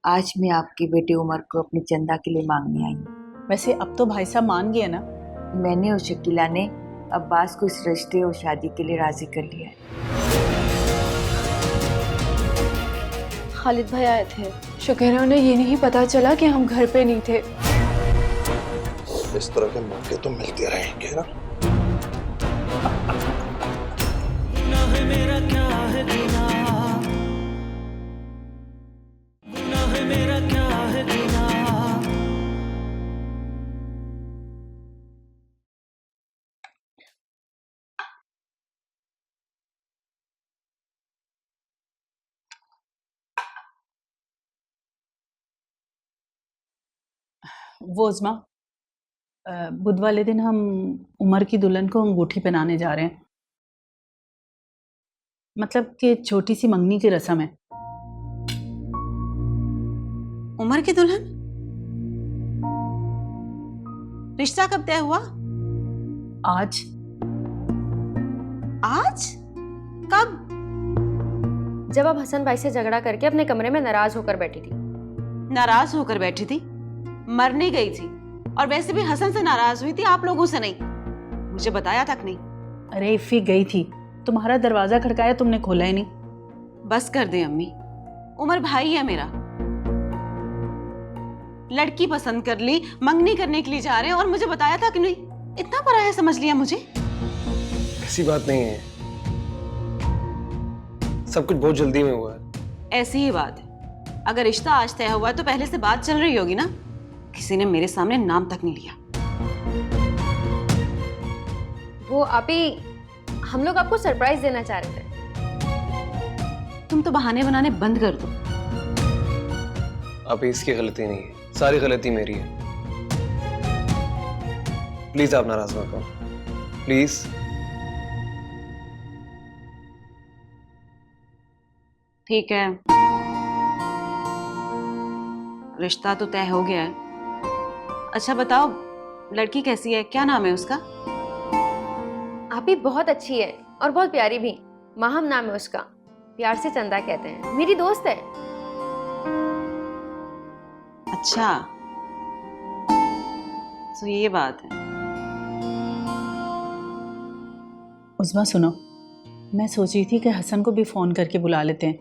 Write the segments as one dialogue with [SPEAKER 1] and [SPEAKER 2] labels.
[SPEAKER 1] आज मैं आपके बेटे उमर को अपनी चंदा के लिए मांगने आई हूँ।
[SPEAKER 2] वैसे अब तो भाई साहब मान गए ना।
[SPEAKER 1] मैंने और शकीला ने अब्बास को इस रिश्ते और शादी के लिए राजी कर लिया है।
[SPEAKER 3] खालिद भाई आए थे, शुक्र है उन्हें ये नहीं पता चला कि हम घर पे नहीं थे।
[SPEAKER 4] इस तरह के मौके तो मिलते रहेंगे ना। मेरा क्या है मेरा क्या है
[SPEAKER 2] वो उज़्मा, बुध वाले दिन हम उमर की दुल्हन को अंगूठी पहनाने जा रहे हैं। मतलब कि छोटी सी मंगनी की रस्म है।
[SPEAKER 5] उमर की दुल्हन? रिश्ता कब तय हुआ?
[SPEAKER 2] आज।
[SPEAKER 5] आज? कब?
[SPEAKER 3] जब आप हसन भाई से झगड़ा करके अपने कमरे में नाराज होकर बैठी थी।
[SPEAKER 5] नाराज होकर बैठी थी? मरने गई थी, और वैसे भी हसन से नाराज हुई थी, आप लोगों से नहीं। मुझे बताया तक नहीं।
[SPEAKER 2] अरे इफ़ी गई थी, तुम्हारा दरवाजा खड़काया, तुमने खोला ही नहीं।
[SPEAKER 5] बस कर दे अम्मी, उमर भाई है मेरा। लड़की पसंद कर ली, मंगनी करने के लिए जा रहे हैं, और मुझे बताया था कि नहीं। इतना पराया समझ लिया मुझे।
[SPEAKER 4] ऐसी बात नहीं है, सब कुछ बहुत जल्दी में हुआ है।
[SPEAKER 5] ऐसी ही बात है। अगर रिश्ता आज तय हुआ तो पहले से बात चल रही होगी ना। किसी ने मेरे सामने नाम तक नहीं लिया।
[SPEAKER 3] वो आप ही, हम लोग आपको सरप्राइज देना चाह रहे थे।
[SPEAKER 5] तुम तो बहाने बनाने बंद कर दो।
[SPEAKER 4] अब इसकी गलती नहीं है, सारी गलती मेरी है। प्लीज आप नाराज मत हो, प्लीज।
[SPEAKER 5] ठीक है, रिश्ता तो तय हो गया है। अच्छा बताओ, लड़की कैसी है? क्या नाम है उसका?
[SPEAKER 3] आप ही बहुत अच्छी है और बहुत प्यारी भी। माहम नाम है उसका, प्यार से चंदा कहते हैं। मेरी दोस्त है।
[SPEAKER 5] अच्छा, तो ये बात है।
[SPEAKER 2] उज़्मा सुनो, मैं सोच रही थी कि हसन को भी फ़ोन करके बुला लेते हैं।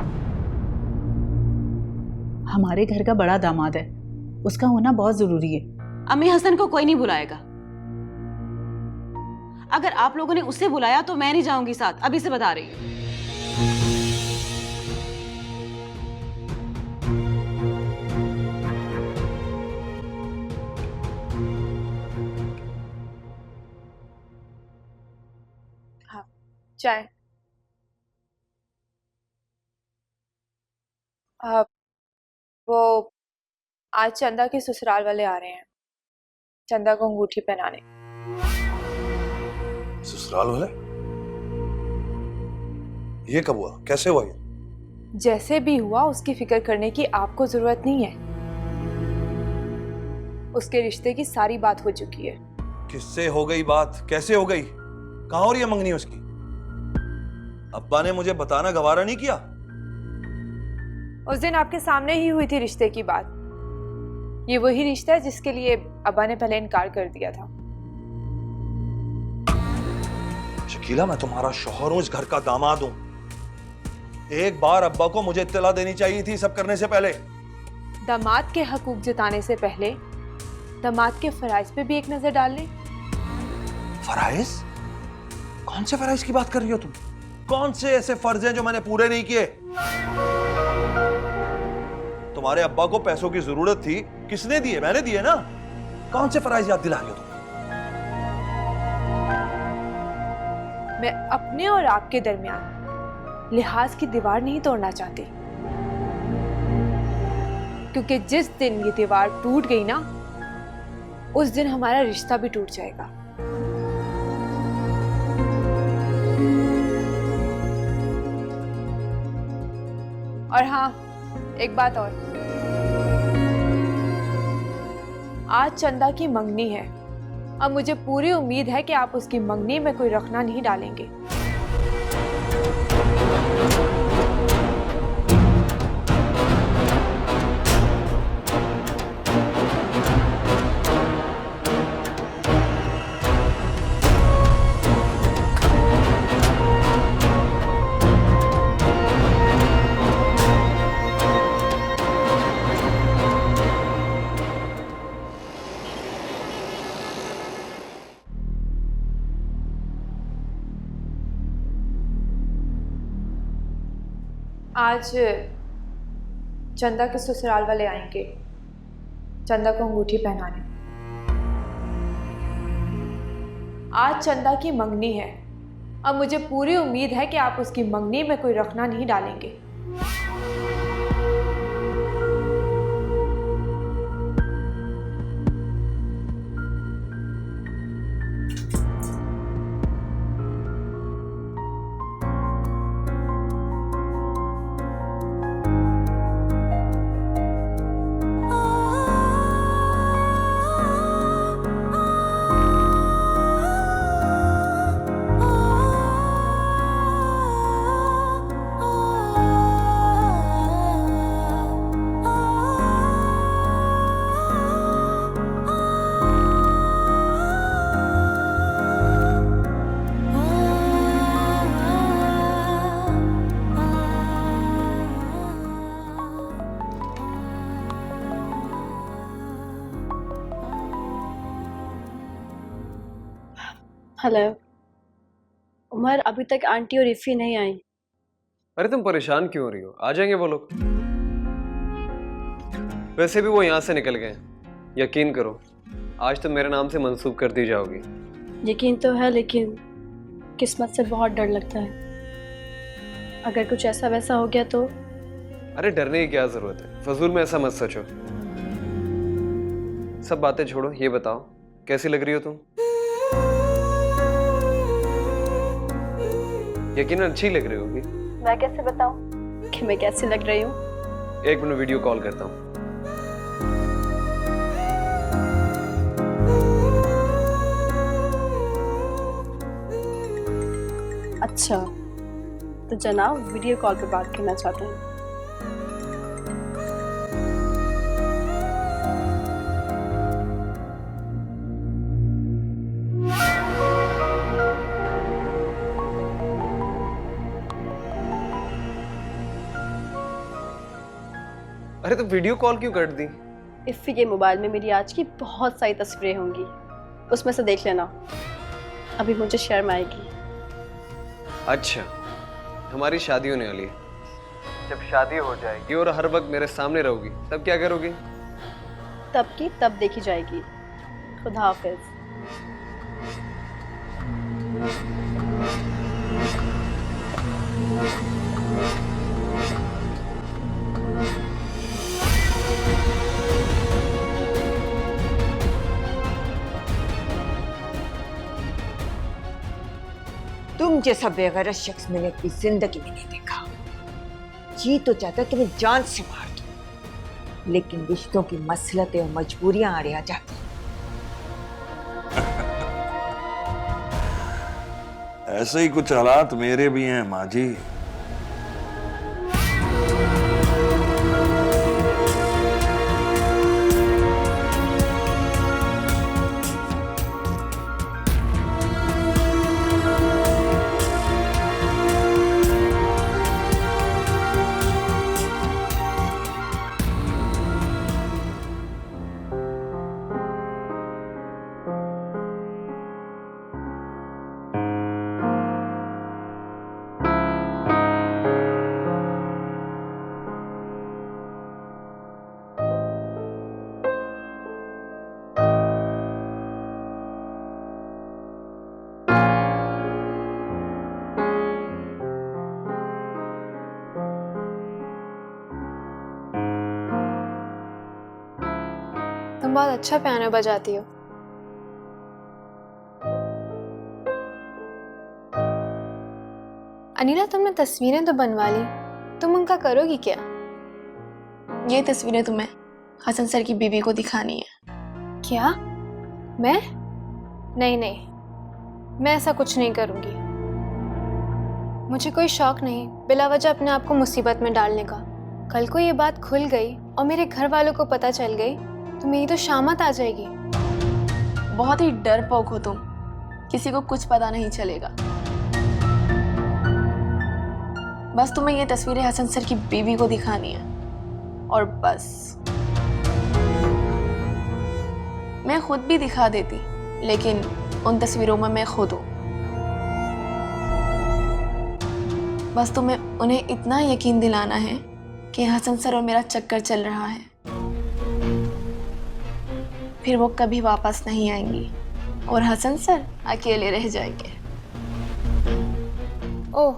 [SPEAKER 2] हमारे घर का बड़ा दामाद है, उसका होना बहुत ज़रूरी है।
[SPEAKER 5] अम्मी, हसन को कोई नहीं बुलाएगा। अगर आप लोगों ने उसे बुलाया तो मैं नहीं जाऊंगी साथ, अभी से बता रही हूँ।
[SPEAKER 3] हाँ, चाय। वो आज चंदा के ससुराल वाले आ रहे हैं, चंदा को अंगूठी पहनाने।
[SPEAKER 4] ससुराल वाले? ये कब हुआ, कैसे हुआ ये?
[SPEAKER 3] जैसे भी हुआ उसकी फिक्र करने की आपको जरूरत नहीं है। उसके रिश्ते की सारी बात हो चुकी है।
[SPEAKER 4] किससे हो गई बात, कैसे हो गई, कहाँ हो रही है मंगनी उसकी? अब्बा ने मुझे बताना गवारा नहीं किया?
[SPEAKER 3] उस दिन आपके सामने ही हुई थी रिश्ते की बात। ये वही रिश्ता है जिसके लिए अब्बा ने पहले इनकार कर दिया था।
[SPEAKER 4] शकीला, मैं तुम्हारा शौहर हूं, इस घर का दामाद हूं। एक बार अब्बा को मुझे इत्तला देनी चाहिए थी सब करने से पहले।
[SPEAKER 3] दामाद के हकूक जताने से पहले दामाद के फराइज पे भी एक नजर डाल लें।
[SPEAKER 4] फराइज? कौन से फराइज की बात कर रही हो तुम? कौन से ऐसे फर्ज हैं जो मैंने पूरे नहीं किए? तुम्हारे अब्बा को पैसों की जरूरत थी, किसने दिए? मैंने दिए ना। कौन से फराइज याद दिला रही हो तुम?
[SPEAKER 3] मैं अपने और आपके दरमियान लिहाज की दीवार नहीं तोड़ना चाहती, क्योंकि जिस दिन ये दीवार टूट गई ना, उस दिन हमारा रिश्ता भी टूट जाएगा। और हाँ, एक बात और, आज चंदा की मंगनी है। अब मुझे पूरी उम्मीद है कि आप उसकी मंगनी में कोई रखना नहीं डालेंगे। आज चंदा के ससुराल वाले आएंगे चंदा को अंगूठी पहनाने। आज चंदा की मंगनी है। अब मुझे पूरी उम्मीद है कि आप उसकी मंगनी में कोई रखना नहीं डालेंगे।
[SPEAKER 6] हेलो उमर, अभी तक आंटी और इफ़ी नहीं आई।
[SPEAKER 7] अरे तुम परेशान क्यों हो रही हो? आ जाएंगे वो लोग। वैसे भी वो यहाँ से निकल गए। यकीन करो, आज तुम मेरे नाम से मंसूब कर दी जाओगी।
[SPEAKER 6] यकीन तो है, लेकिन किस्मत से बहुत डर लगता है। अगर कुछ ऐसा वैसा हो गया तो?
[SPEAKER 7] अरे डरने की क्या जरूरत है, फजूल में ऐसा मत सोचो। सब बातें छोड़ो, ये बताओ कैसी लग रही हो तुम? यकीनन अच्छी लग रही होगी।
[SPEAKER 6] मैं कैसे बताऊं कि मैं कैसी लग रही हूँ?
[SPEAKER 7] एक मिनट वीडियो कॉल करता हूँ।
[SPEAKER 6] अच्छा, तो जनाब वीडियो कॉल पे बात करना चाहते हैं।
[SPEAKER 7] अरे तो वीडियो कॉल क्यों कर दी?
[SPEAKER 6] इफ़ी के मोबाइल में मेरी आज की बहुत सारी तस्वीरें होंगी, उसमें से देख लेना। अभी मुझे शर्म आएगी।
[SPEAKER 7] अच्छा, हमारी शादी होने वाली है। जब शादी हो जाएगी और हर वक्त मेरे सामने रहोगी, तब क्या करोगी?
[SPEAKER 6] तब की तब देखी जाएगी। खुदा हाफिज।
[SPEAKER 1] तुम जैसा बेगैरत शख्स मैंने अपनी जिंदगी में नहीं देखा। जी तो चाहता तुम्हें जान से मार दूं, लेकिन रिश्तों की मसलतें और मजबूरियां आड़े आ जाती।
[SPEAKER 4] ऐसे ही कुछ हालात मेरे भी हैं माँ जी।
[SPEAKER 8] तुम बहुत अच्छा पियानो बजाती हो। अनीला, तुमने तस्वीरें तो बनवा ली, तुम उनका करोगी क्या?
[SPEAKER 9] ये तस्वीरें तुम्हें हसन सर की बीवी को दिखानी है।
[SPEAKER 8] क्या? मैं? नहीं, मैं ऐसा कुछ नहीं करूंगी। मुझे कोई शौक नहीं बिला वजह अपने आप को मुसीबत में डालने का। कल को ये बात खुल गई और मेरे घर वालों को पता चल गई तो मेरी तो शामत आ जाएगी।
[SPEAKER 9] बहुत ही डरपोक हो तुम, किसी को कुछ पता नहीं चलेगा। बस तुम्हें ये तस्वीरें हसन सर की बीवी को दिखानी है और बस। मैं खुद भी दिखा देती, लेकिन उन तस्वीरों में मैं खुद हूं। बस तुम्हें उन्हें इतना यकीन दिलाना है कि हसन सर और मेरा चक्कर चल रहा है, फिर वो कभी वापस नहीं आएंगी और हसन सर अकेले रह जाएंगे।
[SPEAKER 8] ओह,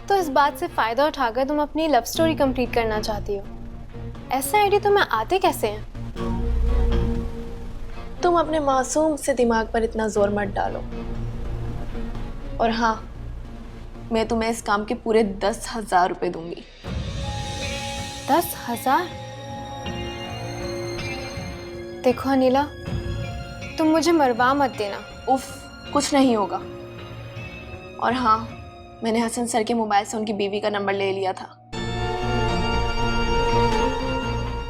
[SPEAKER 8] तो इस बात से फ़ायदा उठाकर तुम अपनी लव स्टोरी कंप्लीट करना चाहती हो। ऐसे आइडिया तुम्हें आते कैसे हैं?
[SPEAKER 9] तुम अपने मासूम से दिमाग पर इतना जोर मत डालो। और हाँ, मैं तुम्हें इस काम के पूरे 10,000 रुपए दूंगी।
[SPEAKER 8] 10,000? देखो अनिला, तुम मुझे मरवा मत देना।
[SPEAKER 9] उफ, कुछ नहीं होगा। और हाँ, मैंने हसन सर के मोबाइल से उनकी बीवी का नंबर ले लिया था।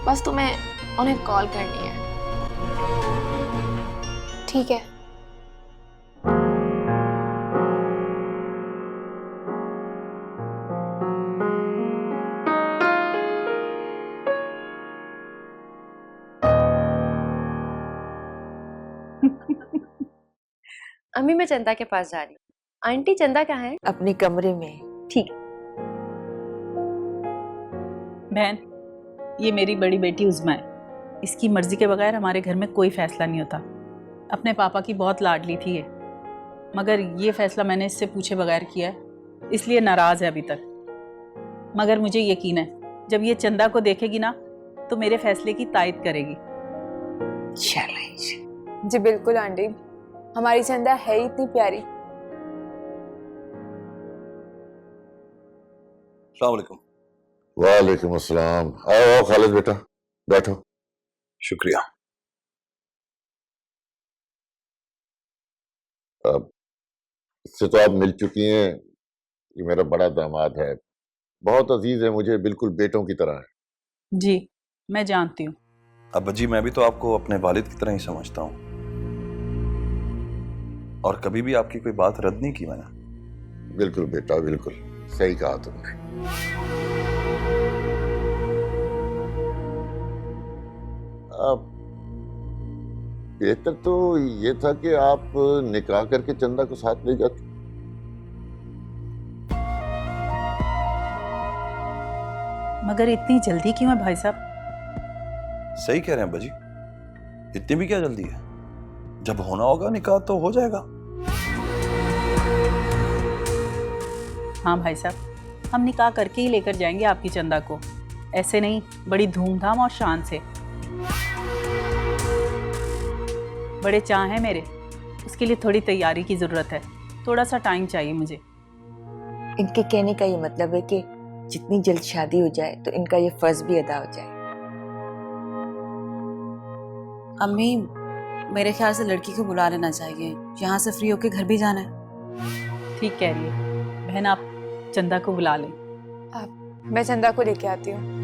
[SPEAKER 9] बस तुम्हें उन्हें कॉल करनी है।
[SPEAKER 8] ठीक है।
[SPEAKER 6] अम्मी, मैं चंदा के पास जा रही हूँ। आंटी, चंदा कहाँ है?
[SPEAKER 1] अपने कमरे में।
[SPEAKER 6] ठीक।
[SPEAKER 2] बहन, ये मेरी बड़ी बेटी उज़्मा है। इसकी मर्जी के बगैर हमारे घर में कोई फैसला नहीं होता। अपने पापा की बहुत लाडली थी ये, मगर ये फैसला मैंने इससे पूछे बगैर किया है, इसलिए नाराज़ है अभी तक। मगर मुझे यकीन है जब ये चंदा को देखेगी ना तो मेरे फैसले की तायद करेगी।
[SPEAKER 1] चैलेंज।
[SPEAKER 3] जी बिल्कुल आंटी, हमारी चंदा है ही इतनी प्यारी।
[SPEAKER 4] अस्सलाम वालेकुम।
[SPEAKER 10] वालेकुम अस्सलाम। आओ आओ खालिद बेटा, बैठो।
[SPEAKER 4] शुक्रिया।
[SPEAKER 10] अब इससे तो आप मिल चुकी हैं। ये मेरा बड़ा दामाद है, बहुत अजीज है मुझे, बिल्कुल बेटों की तरह है।
[SPEAKER 2] जी, मैं जानती हूँ।
[SPEAKER 4] अब्बा जी, मैं भी तो आपको अपने वालिद की तरह ही समझता हूँ और कभी भी आपकी कोई बात रद्द नहीं की मैंने।
[SPEAKER 10] बिल्कुल बेटा, बिल्कुल सही कहा तुमने। अब बेहतर तो ये था कि आप निकाह करके चंदा को साथ ले जाते।
[SPEAKER 2] मगर इतनी जल्दी क्यों है भाई साहब?
[SPEAKER 4] सही कह रहे हैं अब्बा जी, इतनी भी क्या जल्दी है? जब होना होगा निकाह तो हो जाएगा।
[SPEAKER 2] हाँ भाई साहब, हम निकाह करके ही लेकर जाएंगे आपकी चंदा को, ऐसे नहीं, बड़ी धूमधाम और शान से। बड़े चाह हैं मेरे, उसके लिए थोड़ी तैयारी की ज़रूरत है, थोड़ा सा टाइम चाहिए मुझे।
[SPEAKER 1] इनके कहने का ये मतलब है कि जितनी जल्द शादी हो जाए तो इनका ये फर्ज भी अदा हो जाए।
[SPEAKER 5] अम्मी, मेरे ख्याल से लड़की को बुला लेना चाहिए, यहाँ से फ्री होके घर भी जाना है।
[SPEAKER 2] ठीक कह रही है बहन, आप चंदा को बुला लें।
[SPEAKER 3] मैं चंदा को लेके आती हूँ।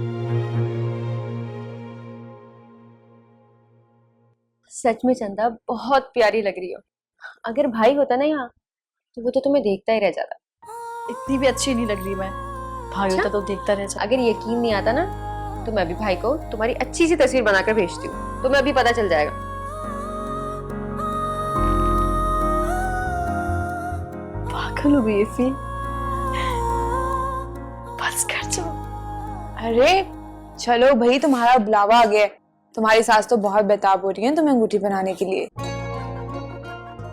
[SPEAKER 6] सच में चंदा बहुत प्यारी लग रही हो। अगर भाई होता ना यहाँ तो वो तो तुम्हें देखता ही रह जाता।
[SPEAKER 9] इतनी भी अच्छी नहीं लग रही मैं। भाई होता तो देखता रह जाता।
[SPEAKER 6] अगर यकीन नहीं आता ना तो मैं भी भाई को तुम्हारी अच्छी सी तस्वीर बनाकर भेजती हूँ, तुम्हें अभी पता चल जाएगा।
[SPEAKER 9] पागल हो गई ऐसी। बस कर जाओ।
[SPEAKER 3] अरे चलो भाई, तुम्हारा बुलावा आ गया है। तुम्हारी सास तो बहुत बेताब हो रही है तुम्हें अंगूठी पहनाने के लिए।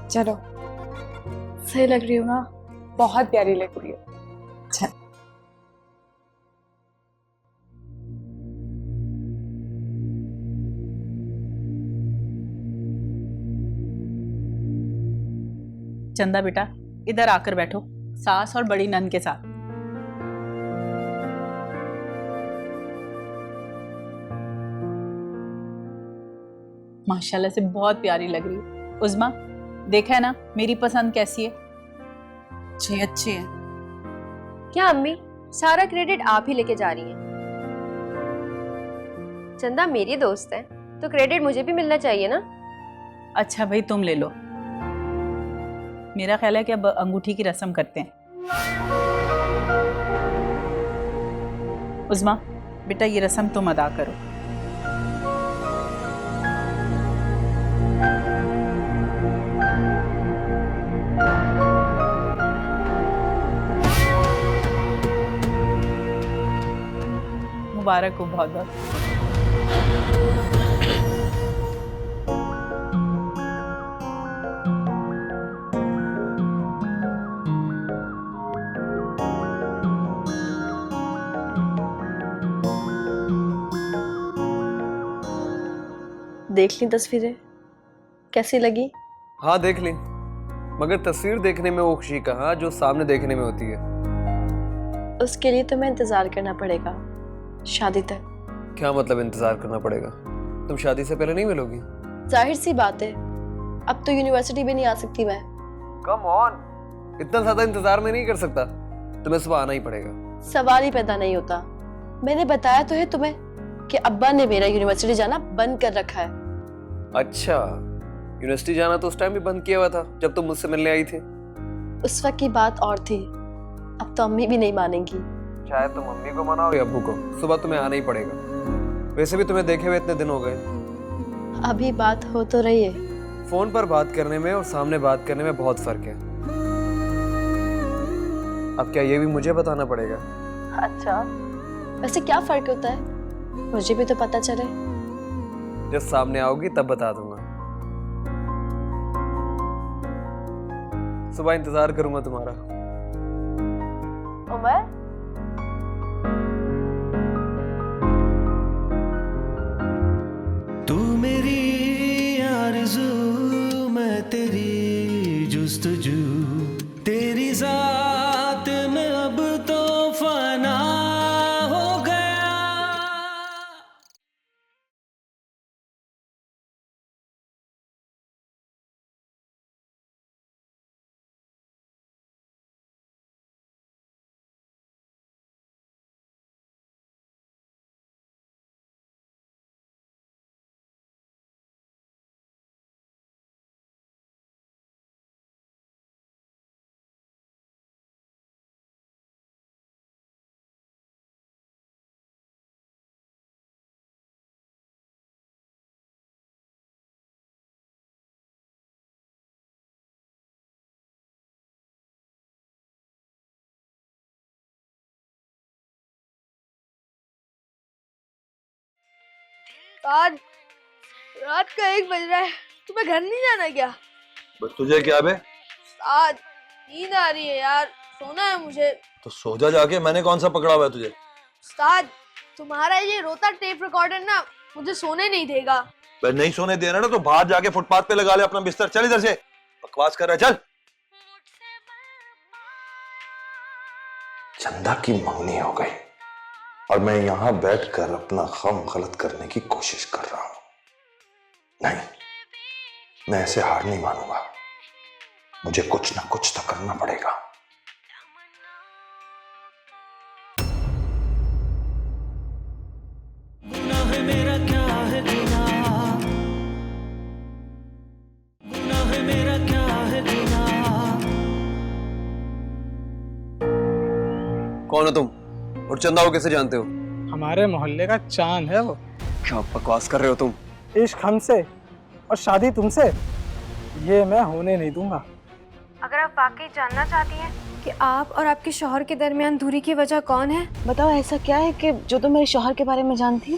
[SPEAKER 3] चलो।
[SPEAKER 9] सही लग रही हो ना?
[SPEAKER 3] बहुत प्यारी लग रही है। चल।
[SPEAKER 2] चंदा बेटा, इधर आकर बैठो, सास और बड़ी नंद के साथ। माशाल्लाह से बहुत प्यारी लग रही है। उज़्मा, देखा है ना मेरी पसंद कैसी है?
[SPEAKER 5] अच्छी है।
[SPEAKER 6] क्या अम्मी, सारा क्रेडिट आप ही लेके जा रही हैं? चंदा मेरी दोस्त है तो क्रेडिट मुझे भी मिलना चाहिए ना।
[SPEAKER 2] अच्छा भाई, तुम ले लो। मेरा ख्याल है कि अब अंगूठी की रस्म करते हैं। उज़्मा बेटा, ये रस्म तुम अदा करो। मुबारक हो बहुत बहुत।
[SPEAKER 6] देख ली तस्वीरें, कैसी लगी?
[SPEAKER 7] हाँ देख ली, मगर तस्वीर देखने में वो खुशी कहाँ जो सामने देखने में होती है।
[SPEAKER 6] उसके लिए तुम्हें इंतजार करना पड़ेगा शादी तक।
[SPEAKER 7] क्या मतलब इंतजार करना पड़ेगा? तुम शादी से पहले नहीं मिलोगी?
[SPEAKER 6] जाहिर सी बात है, अब तो यूनिवर्सिटी भी नहीं आ सकती मैं।
[SPEAKER 7] कम ऑन, इतना ज्यादा इंतजार में नहीं कर सकता, तुम्हें सुबह आना ही पड़ेगा।
[SPEAKER 6] सवाल ही पैदा नहीं होता। मैंने बताया तो है तुम्हें कि अब्बा ने मेरा यूनिवर्सिटी जाना बंद कर रखा है।
[SPEAKER 7] अच्छा, यूनिवर्सिटी जाना तो उस टाइम भी बंद किया हुआ था जब तुम मुझसे मिलने आई थी।
[SPEAKER 6] उस वक्त की बात और थी, अब तो अम्मी भी नहीं मानेंगी।
[SPEAKER 7] चाहे तुम मम्मी को मनाओ या अब्बू को, सुबह तुम्हें आना ही पड़ेगा। वैसे भी तुम्हें देखे हुए इतने दिन हो गए।
[SPEAKER 6] अभी बात हो तो रही है।
[SPEAKER 7] फोन पर बात करने में और सामने बात करने में बहुत फर्क है। अब क्या ये भी मुझे बताना पड़ेगा?
[SPEAKER 6] अच्छा, वैसे क्या फर्क होता है, मुझे भी तो पता चले।
[SPEAKER 7] जब सामने आओगी तब बता दूंगा। सुबह इंतजार करूंगा तुम्हारा।
[SPEAKER 6] उमर,
[SPEAKER 11] तू मेरी आरज़ू, मैं तेरी जुस्तजू, तेरी ज़ात में अब तो फना हो गया।
[SPEAKER 9] रात रात का 1 बज रहा है, तुम्हें घर नहीं जाना क्या?
[SPEAKER 4] बस तुझे क्या बे?
[SPEAKER 9] साथ नींद आ रही है यार, सोना है मुझे।
[SPEAKER 4] तो सो जा जाके, मैंने कौन सा पकड़ा हुआ है तुझे?
[SPEAKER 9] उस्ताद, तुम्हारा ये रोता टेप रिकॉर्डर ना मुझे सोने नहीं देगा।
[SPEAKER 4] मैं नहीं सोने देना ना तो बाहर जाके फुटपाथ पे लगा ले अपना बिस्तर। चल इधर से, बकवास कर रहा है, चल। चंदा की मंगनी हो गई और मैं यहां बैठकर अपना गम गलत करने की कोशिश कर रहा हूं। नहीं, मैं ऐसे हार नहीं मानूंगा, मुझे कुछ ना कुछ तो करना पड़ेगा।
[SPEAKER 11] गुनाह मेरा क्या है, गुनाह, गुनाह मेरा क्या है, गुनाह।
[SPEAKER 7] कौन हो तुम और चंदा को कैसे जानते हो?
[SPEAKER 12] हमारे मोहल्ले का चांद है वो।
[SPEAKER 7] क्या बकवास कर रहे हो तुम?
[SPEAKER 12] इश्क हमसे और शादी तुमसे, ये मैं होने नहीं दूंगा।
[SPEAKER 8] अगर आप वाकई जानना चाहती हैं कि आप और आपके शौहर के दरमियान दूरी की वजह कौन है,
[SPEAKER 5] बताओ ऐसा क्या है कि जो तुम मेरे शौहर के बारे में जानती हो?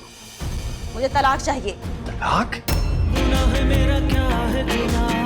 [SPEAKER 5] मुझे तलाक चाहिए।
[SPEAKER 4] तलाक?
[SPEAKER 11] गुनाह मेरा क्या है, गुनाह।